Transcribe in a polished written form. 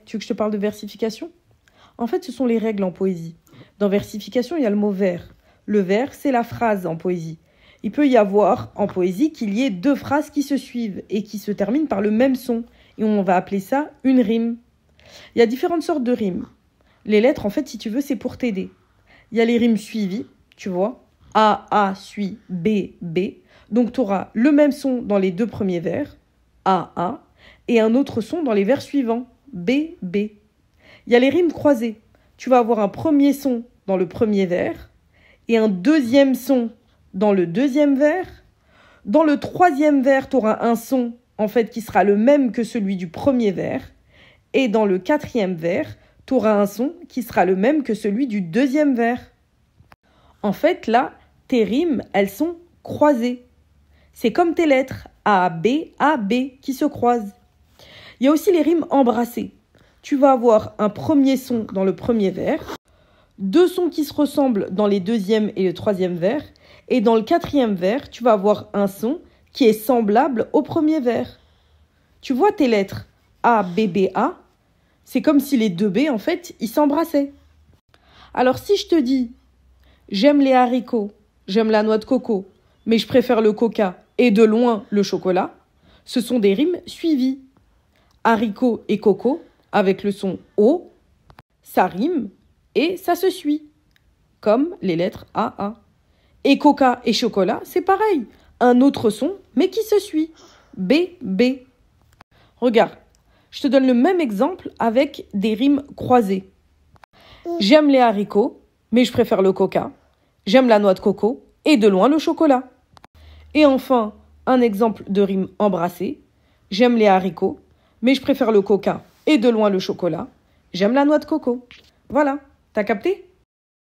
Tu veux que je te parle de versification? En fait, ce sont les règles en poésie. Dans versification, il y a le mot vers. Le vers, c'est la phrase en poésie. Il peut y avoir en poésie qu'il y ait deux phrases qui se suivent et qui se terminent par le même son. Et on va appeler ça une rime. Il y a différentes sortes de rimes. Les lettres, en fait, si tu veux, c'est pour t'aider. Il y a les rimes suivies, tu vois. A suit B, B. Donc, tu auras le même son dans les deux premiers vers, A, et un autre son dans les vers suivants, B, B. Il y a les rimes croisées. Tu vas avoir un premier son dans le premier vers et un deuxième son dans le deuxième vers. Dans le troisième vers, tu auras un son en fait qui sera le même que celui du premier vers. Et dans le quatrième vers, tu auras un son qui sera le même que celui du deuxième vers. En fait, là, tes rimes, elles sont croisées. C'est comme tes lettres A, B, qui se croisent. Il y a aussi les rimes embrassées. Tu vas avoir un premier son dans le premier vers, deux sons qui se ressemblent dans les deuxième et le troisième vers, et dans le quatrième vers, tu vas avoir un son qui est semblable au premier vers. Tu vois tes lettres A, B, B, A, c'est comme si les deux B, en fait, ils s'embrassaient. Alors si je te dis « J'aime les haricots, j'aime la noix de coco, mais je préfère le coca et de loin le chocolat », ce sont des rimes suivies. Haricot et coco, avec le son O, ça rime et ça se suit, comme les lettres A. Et coca et chocolat, c'est pareil, un autre son, mais qui se suit, B, B. Regarde, je te donne le même exemple avec des rimes croisées. J'aime les haricots, mais je préfère le coca. J'aime la noix de coco et de loin le chocolat. Et enfin, un exemple de rime embrassée. J'aime les haricots, mais je préfère le coca et de loin le chocolat. J'aime la noix de coco. Voilà, t'as capté?